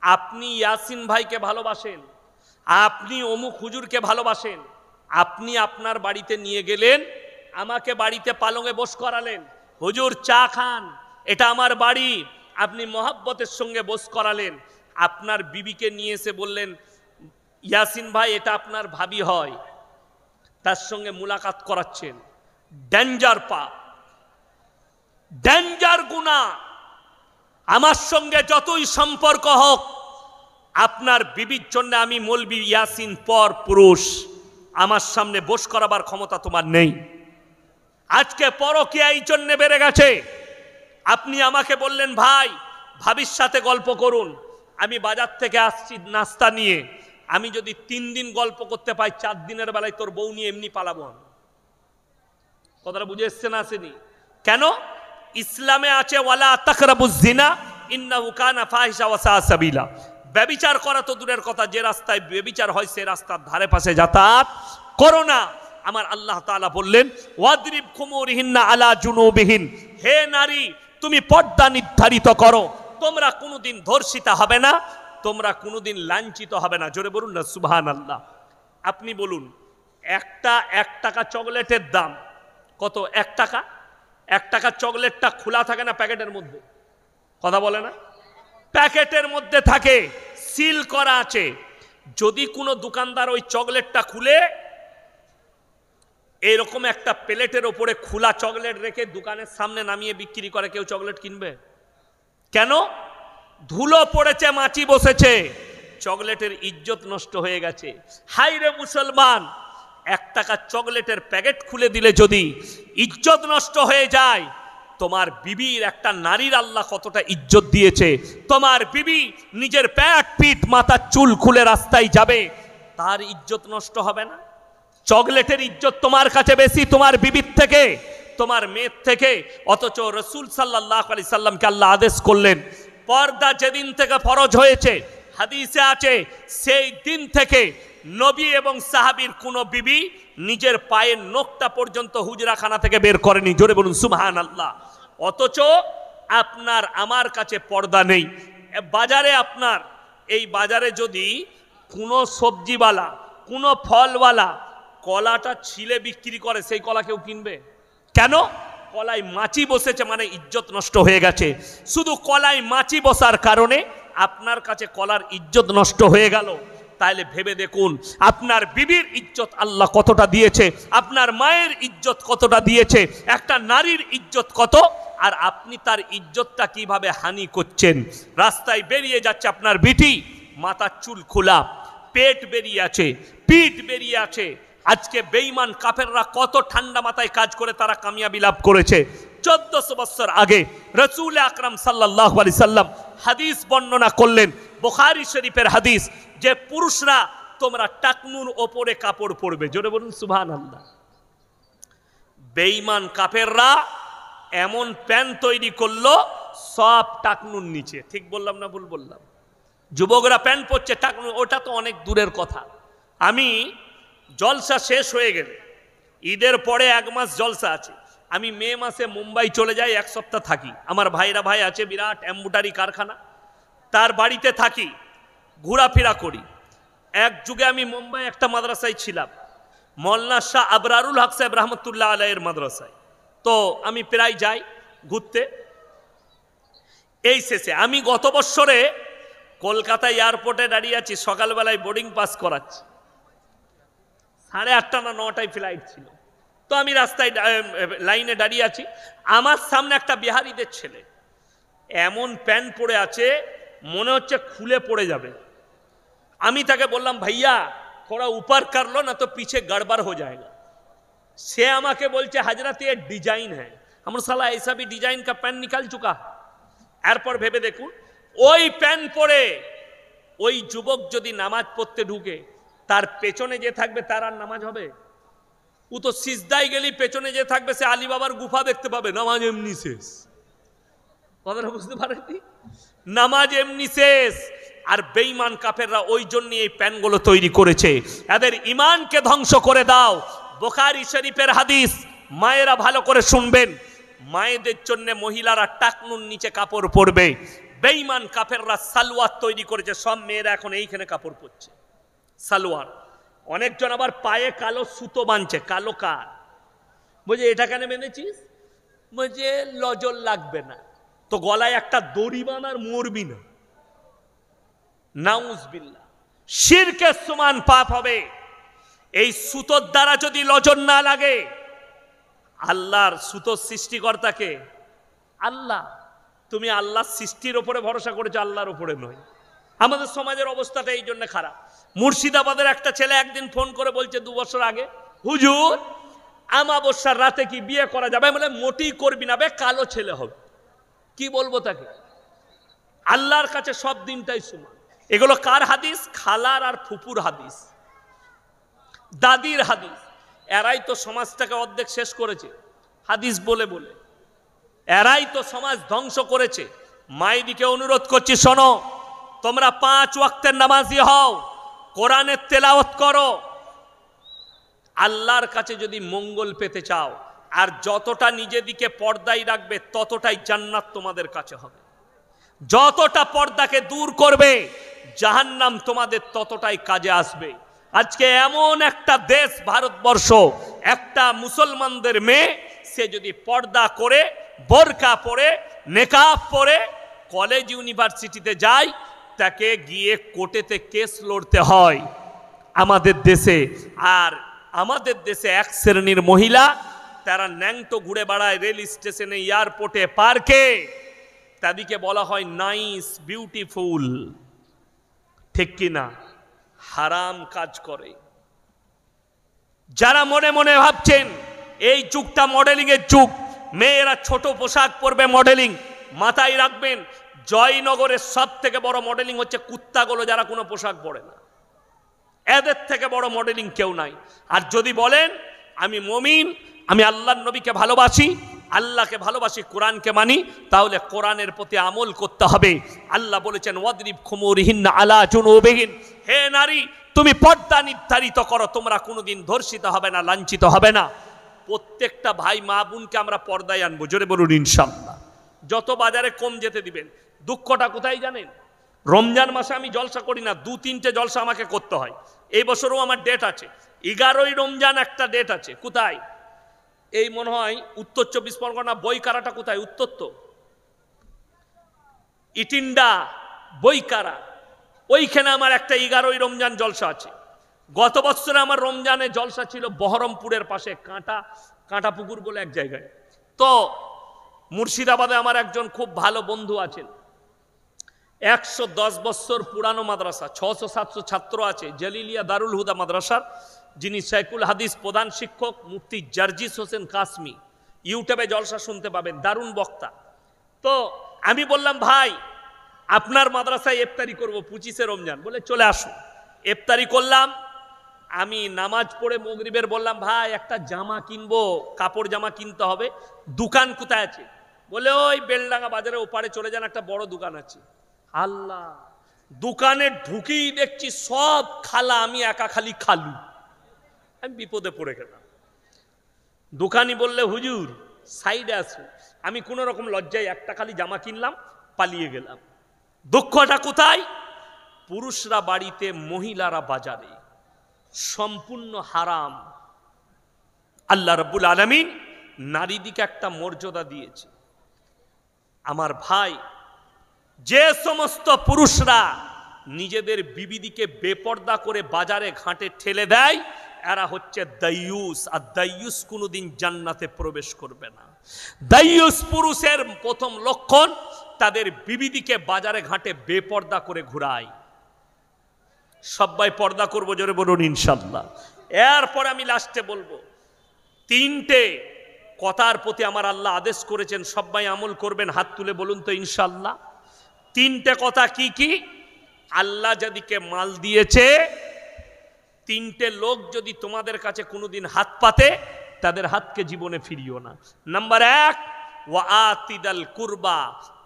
আপনি ইয়াসিন ভাইকে ভালোবাসেন, আপনি অমুক হুজুরকে ভালোবাসেন, আপনি আপনার বাড়িতে নিয়ে গেলেন, আমাকে বাড়িতে পালঙে বস করালেন, হুজুর চা খান, এটা আমার বাড়ি, আপনি মহব্বতের সঙ্গে বস করালেন। আপনার বিবিকে নিয়ে এসে বললেন, ইয়াসিন ভাই এটা আপনার ভাবি হয়, তার সঙ্গে মুলাকাত করাচ্ছেন, ডেঞ্জার পাপ, ডেঞ্জার গুনাহ। আমার সঙ্গে যতই সম্পর্ক হোক, আপনার বিবির জন্য আমি মৌলবি ইয়াসিন পর পুরুষ, আমার সামনে বস করাবার ক্ষমতা তোমার নেই। আজকে পরকীয়া এই জন্য বেড়ে গেছে। আপনি আমাকে বললেন, ভাই ভাবির সাথে গল্প করুন, আমি বাজার থেকে আসছি নাস্তা নিয়ে, আমি যদি 3 দিন গল্প করতে পাই, 4 দিনের বেলায় তোর বউ নিয়ে এমনি পালাবো আমি। কথাটা বুঝে এসছে না আসেনি? কেন? ইসলামে আছে ওয়ালা তাকরাবুজ জিনা ইন্নাহু কানা ফাহিশা ওয়া সা সাবিলা। ব্যভিচার করা তো দূরের কথা, যে রাস্তায় ব্যভিচার হয় সে রাস্তার ধারে পাশে যাতায়াত করো না। আমার আল্লাহ তাআলা বললেন, ওয়াদরিব খুমুরিহিন্না আলা জুনুবিহিন, হে নারী তুমি পর্দা নির্ধারিত করো, তোমরা কোনোদিন ধর্ষিতা হবে না, তোমরা কোনোদিন লাঞ্ছিত হবে না। জোরে বলুন না সুবহানাল্লাহ। আপনি বলুন, একটা 1 টাকা চকলেটের দাম কত? 1 টাকা। 1 টাকা চকলেটটা খোলা থাকে না প্যাকেটের মধ্যে? কথা বলে না? প্যাকেটের মধ্যে থাকে, সিল করা আছে। যদি কোনো দোকানদার ওই চকলেটটা খুলে এরকম একটা প্লেটের ওপরে খোলা চকলেট রেখে দোকানের সামনে নামিয়ে বিক্রি করে, কেউ চকলেট কিনবে? কেন? ধুলো পড়েছে, মাছি বসেছে, চকলেটের ইজ্জত নষ্ট হয়ে গেছে। হাই রে মুসলমান, 1 টাকার চকলেটের প্যাকেট খুলে দিলে যদি ইজ্জত নষ্ট হয়ে যায়, তোমার বিবির, একটা নারীর আল্লাহ কতটা ইজ্জত দিয়েছে। তোমার বিবি নিজের প্যাট পিঠ মাথার চুল খুলে রাস্তায় যাবে, তার ইজ্জত নষ্ট হবে না? চকলেটের ইজ্জত তোমার কাছে বেশি তোমার বিবির থেকে, তোমার মেয়ের থেকে। অথচ রসুল সাল্লাল্লাহু আলাইহি সাল্লামকে আল্লাহ আদেশ করলেন, পর্দা যেদিন থেকে ফরজ হয়েছে, হাদিসে আছে সেই দিন থেকে নবী এবং সাহাবীর কোনো বিবি নিজের পায়ের নখটা পর্যন্ত হুজরাখানা থেকে বের করেনি। জোরে বলুন সুবহানাল্লাহ। অথচ আপনার আমার কাছে পর্দা নেই। বাজারে, আপনার এই বাজারে যদি কোনো সবজিওয়ালা, কোনো ফলওয়ালা কলাটা ছিলে বিক্রি করে, সেই কলা কেউ কিনবে? কেন? কলায় মাছি বসেছে, মানে ইজ্জত নষ্ট হয়ে গেছে। শুধু কলায় মাছি বসার কারণে আপনার কাছে কলার ইজ্জত নষ্ট হয়ে গেল। তাহলে ভেবে দেখুন আপনার বিবির ইজ্জত আল্লাহ কতটা দিয়েছে, আপনার মায়ের ইজ্জত কতটা দিয়েছে, একটা নারীর ইজ্জত কত, আর আপনি তার ইজ্জতটা কিভাবে হানি করছেন। রাস্তায় বেরিয়ে যাচ্ছে আপনার বিটি, মাথার চুল খোলা, পেট বেরিয়ে আছে, পিঠ বেরিয়ে আছে। আজকে বেঈমান কাফেররা কত ঠান্ডা মাথায় কাজ করে তারা কামিয়াবি লাভ করেছে। 1400 বছর আগে রাসূল আকরাম সাল্লাল্লাহু আলাইহি সাল্লাম হাদিস বর্ণনা করলেন, বুখারী শরীফের হাদিস, যে পুরুষরা তোমরা টাকনুর ওপরে কাপড় পরবে। জোরে বলুন সুবহানাল্লাহ। বেঈমান কাফেররা এমন প্যান্ট তৈরি করলো সব টাকনুর নিচে। ঠিক বললাম না ভুল বললাম? যুবকরা প্যান্ট পরছে টাকনুর, ওটা তো অনেক দূরের কথা। আমি জলসা শেষ হয়ে গেলে, ঈদের পরে 1 মাস জলসা আছে, আমি মে মাসে মুম্বাই চলে যাই, 1 সপ্তাহ থাকি। আমার ভাই আছে বিরাট এম্বুডারি কারখানা, তার বাড়িতে থাকি, ঘোরাফেরা করি। এক যুগে আমি মুম্বাই একটা মাদ্রাসায় ছিলাম, মৌলানা শাহ আবরারুল হক সাহেব রহমতুল্লাহ আলাইহির মাদ্রাসায়। তো আমি প্রায় যাই ঘুরতে। এই শেষে আমি গত বছরে কলকাতা এয়ারপোর্টে দাঁড়িয়ে আছি, সকালবেলায় বোর্ডিং পাস করাচ্ছি, 8:30 না 9টায় ফ্লাইট ছিল। তো আমি রাস্তায় লাইনে দাঁড়িয়ে আছি, আমার সামনে একটা বিহারিদের ছেলে এমন প্যান্ট পরে আছে মনে হচ্ছে খুলে পড়ে যাবে। আমি তাকে বললাম, ভাইয়া थोड़ा ऊपर कर लो ना तो पीछे गड़बड़ हो जाएगा। से আমাকে বলছে হযরত ये डिजाइन है। हम साला ऐसा भी डिजाइन का पैंट निकाल चुका। এরপর ভেবে দেখুন, ওই প্যান্ট পরে ওই যুবক যদি নামাজ পড়তে ঢুকে, তার পেছনে যে থাকবে তার আর নামাজ হবে? ও তো সিজদায় গেলি পেছনে যে থাকবে সে আলী বাবার গুফা দেখতে পাবে, নামাজ এমনি শেষ। কথাটা বুঝতে পারেননি? নামাজ এমনি শেষ। আর বেঈমান কাফেররা ওই জন্য এই প্যানগুলো তৈরি করেছে, এদের ঈমানকে ধ্বংস করে দাও। বুখারী শরীফের হাদিস, মায়েরা ভালো করে শুনবেন, মায়েদের জন্য মহিলারা টাকনুর নিচে কাপড় পরবে। বেঈমান কাফেররা সালোয়ার তৈরি করেছে, সব মেয়েরা এখন এইখানে কাপড় পরছে সালোয়ার। অনেকজন আবার পায়ে কালো সুতো বাঁধছে। কালো কার? বলছে এটা কেন বেঁধেছিস? বলছে লজল লাগবে না। তো গলায় একটা দড়ি বাঁধার মরবি না। নাউজুবিল্লাহ, শিরকের সমান পাপ হবে। এই সুতোর দ্বারা যদি লজন না লাগে, আল্লাহর সুতোর সৃষ্টিকর্তাকে আল্লাহ, তুমি আল্লাহর সৃষ্টির উপরে ভরসা করেছো, আল্লাহর উপরে নয়। আমাদের সমাজের অবস্থাটা এই জন্য খারাপ। মুর্শিদাবাদের একটা ছেলে একদিন ফোন করে বলছে 2 বছর আগে, হুজুর আমাবস্যার রাতে কি বিয়ে করা যাবে? বলে মোটেই করবি না, বে কালো ছেলে হবে। কি বলবো তাকে? আল্লাহর কাছে সব দিনটাই সমান। এগুলো কার হাদিস? খালার আর ফুপুর হাদিস, দাদির হাদিস। এরাই তো সমাজটাকে অর্ধেক শেষ করেছে হাদিস বলে বলে। এরাই তো সমাজ ধ্বংস করেছে। মায়েদিকে অনুরোধ করছি, শোনো, তোমরা 5 ওয়াক্তের নামাজি হও, কোরআনের তেলাওয়াত করো। আল্লাহর কাছে যদি মঙ্গল পেতে চাও, আর যতটা নিজেদিকে পর্দায় রাখবে ততটাই জান্নাত তোমাদের কাছে হবে। যতটা পর্দাকে দূর করবে, জাহান্নাম তোমাদের ততটাই কাজে আসবে। আজকে এমন একটা দেশ ভারতবর্ষ, একটা মুসলমানদের মেয়ে সে যদি পর্দা করে, বোরকা পরে, নেকাব পরে কলেজ ইউনিভার্সিটিতে যায়, তাকে গিয়ে কোর্টেতে কেস লড়তে হয় আমাদের দেশে। আর আমাদের দেশে এক শ্রেণীর মহিলা, তারা ন্যাংটো ঘুরে বেড়ায় রেল স্টেশনে, এয়ারপোর্টে, পার্কে। তাদেরকে বলা হয় নাইস, বিউটিফুল, ঠিক কিনা? হারাম কাজ করে। যারা মনে মনে ভাবছেন এই যুগটা মডেলিং এর যুগ, মেয়েরা ছোট পোশাক পরবে মডেলিং, মাথায় রাখবেন জয়নগরের সব থেকে বড় মডেলিং হচ্ছে কুত্তাগুলো, যারা কোনো পোশাক পরে না। এদের থেকে বড় মডেলিং কেউ নাই। আর যদি বলেন আমি মুমিন, আমি আল্লাহর নবীকে ভালোবাসি, আল্লাহকে ভালোবাসি, কোরআনকে মানি, তাহলে কোরআনের প্রতি আমল করতে হবে। আল্লাহ বলেছেন ওয়াদরিব খুমুরিহিন্না আলা জুনুবিহিন, হে নারী তুমি পর্দা নির্ধারিত করো, তোমরা কোনোদিন ধর্ষিত হবে না, লাঞ্ছিত হবে না। প্রত্যেকটা ভাই মা বোনকে আমরা পর্দায় আনবো, জোরে বলুন ইনশাআল্লাহ। যত বাজারে কম যেতে দিবেন। দুঃখটা কোথায় জানেন? রমজান মাসে আমি জলসা করি না, 2-3টে জলসা আমাকে করতে হয়। এই বছরও আমার ডেট আছে, 11ই রমজান একটা ডেট আছে। কোথায়? এই মনে হয় উত্তর 24 পরগনা। বইকারাটা কোথায়? উত্তর তো ইটিন্ডা বইকারা, ওইখানে আমার একটা 11ই রমজান জলসা আছে। গত বছরে আমার রমজানে জলসা ছিল বহরমপুরের পাশে কাঁটা পুকুর বলে এক জায়গায়। তো মুর্শিদাবাদে আমার একজন খুব ভালো বন্ধু আছেন, 110 বছর পুরানো মাদ্রাসা, 600-700 ছাত্র আছে, জালিলিয়া দারুল হুদা মাদ্রাসার, যিনি শাইখুল হাদিস প্রধান শিক্ষক মুফতি জার্জিস হোসেন কাসমি। ইউটিউবে জলসা শুনতে পাবেন, দারুণ বক্তা। তো আমি বললাম ভাই আপনার মাদ্রাসায় ইফতারি করব 25শে রমজান, বলে চলে আসুন। ইফতারি করলাম। আমি নামাজ পড়ে মাগরিবের বললাম ভাই একটা জামা কিনবো, কাপড় জামা কিনতে হবে, দোকান কোথায় আছে? বলে ওই বেলডাঙ্গা বাজারে ওপারে চলে যান, একটা বড় দোকান আছে। আল্লাহ, দোকানে ঢুকেই দেখছি সব খালা, আমি একা খালি খালু। আমি বিপদে পড়ে গেলাম। দোকানি বললে হুজুর সাইডে আসুন। আমি কোনো রকম লজ্জায় একটা খালি জামা কিনলাম, পালিয়ে গেলাম। দুঃখটা কোথায়? পুরুষরা বাড়িতে, মহিলারা বাজারে, সম্পূর্ণ হারাম। আল্লাহ রাব্বুল আলামিন নারীদিকে একটা মর্যাদা দিয়েছে। আমার ভাই, যে সমস্ত পুরুষরা নিজেদের বিবিদিকে বেপর্দা করে বাজারে ঘাটে ঠেলে দেয়, এরা হচ্ছে দাইয়ুস। আর দাইয়ুস কোনোদিন জান্নাতে প্রবেশ করবে না। দাইয়ুস পুরুষের প্রথম লক্ষণ, তাদের বিবিদিকে বাজারে ঘাটে বেপর্দা করে ঘুরায়। সবাই পর্দা করবো, জোরে বলুন ইনশাআল্লাহ। এরপরে আমি লাস্টে বলবো 3টে কথার প্রতি আমার আল্লাহ আদেশ করেছেন, সবাই আমল করবেন, হাত তুলে বলুন তো ইনশাআল্লাহ। 3টে কথা কি কি? আল্লাহ যাদিকে মাল দিয়েছে, 3টে লোক যদি তোমাদের কাছে কোনোদিন হাত পাতে, তাদের হাতকে জীবনে ফিরিও না। নাম্বার 1, ওয়া আতিদাল কুরবা,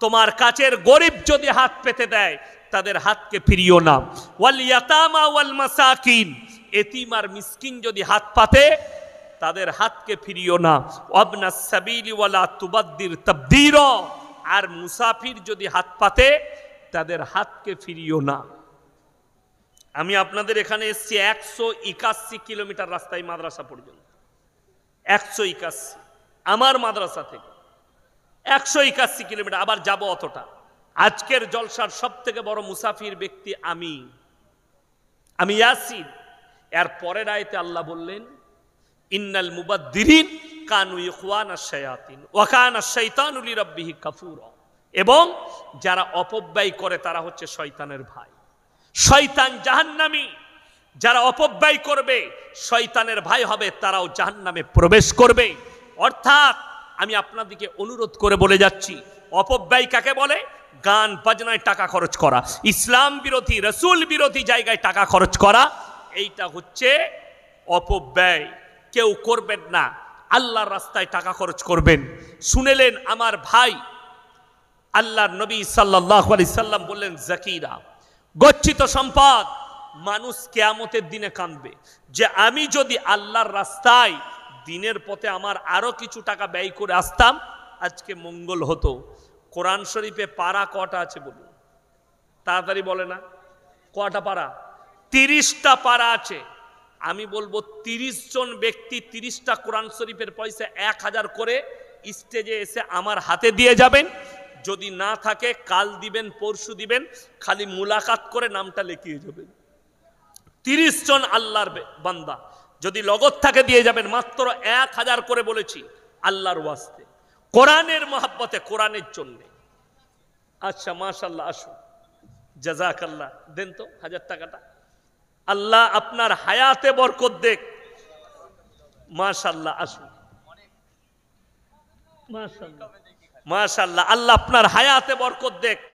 তোমার কাছের গরিব যদি হাত পেতে দেয়, তাদের হাতকে ফিরিও না। ওয়াল ইয়াতামা ওয়াল মাসাকিন, এতিম আর মিসকিন যদি হাত পাতে, তাদের হাতকে ফিরিও না। ওয়াবনাস সাবিলি ওয়ালা তুবাদ্দির তাবদীরা, আর মুসাফির যদি হাত পাতে, তাদের হাতকে ফিরিও না। আমি আপনাদের এখানে এসেছি 181 কিলোমিটার রাস্তায় মাদ্রাসা পর্যন্ত, 181 আমার মাদ্রাসা থেকে 181 কিলোমিটার, আবার যাব অতটা। আজকের জলসার সব থেকে বড় মুসাফির ব্যক্তি আমি ইয়াসিন। এর পরের আয়াতে আল্লাহ বললেন ইন্নাল মুবাদ্দিরিন কানু ইখওয়ানাশ শায়াতিন ওয়া কানা আশ-শাইতানু লিরাব্বিহি কাফুরা, এবং যারা অপব্যয় করে তারা হচ্ছে শয়তানের ভাই। শয়তান জাহান্নামী, যারা অপব্যয় করবে শয়তানের ভাই হবে, তারাও জাহান্নামে প্রবেশ করবে। অর্থাৎ আমি আপনাদেরকে অনুরোধ করে বলে যাচ্ছি, অপব্যয় কাকে বলে? গান বাজনায় টাকা খরচ করা, ইসলাম বিরোধী, রাসূল বিরোধী জায়গায় টাকা খরচ করা, এইটা হচ্ছে অপব্যয়। কেউ করবেন না, আল্লাহর রাস্তায় টাকা খরচ করবেন। শুনেলেন আমার ভাই, আল্লাহর নবী সাল্লাল্লাহু আলাইহি সাল্লাম বললেন যাকিরা, গচ্ছিত সম্পদ। মানুষ কিয়ামতের দিনে কাঁদবে যে আমি যদি আল্লাহর রাস্তায় দিনের পথে আমার আরো কিছু টাকা ব্যয় করে আসতাম, আজকে মঙ্গল হতো। কোরআন শরীফে পারা কটা আছে বলুন? তাড়াতাড়ি বলে না, কটা পারা? 30টা পারা আছে। আমি বলবো 30 জন ব্যক্তি 30টা কোরআন শরীফের পয়সা 1000 করে স্টেজে এসে আমার হাতে দিয়ে যাবেন। যদি না থাকে কাল দিবেন, পরশু দিবেন, খালি মুলাকাত করে নামটা লিখিয়ে যাবেন। 30 জন আল্লাহর বান্দা, যদি লগত থাকে দিয়ে যাবেন। মাত্র 1000 করে বলেছি, আল্লাহর ওয়াস্তে, কোরআনের মহব্বতে, কোরআনের জন্য। আচ্ছা মাশাআল্লাহ, আসুন, জাযাকাল্লাহ, দেন তো 1000 টাকাটা। আল্লাহ আপনার হায়াতে বরকত দেখ। মাশাআল্লাহ, আসুন, মাশাআল্লাহ, মাশাআল্লাহ, আল্লাহ আপনার হায়াতে বরকত দেখ।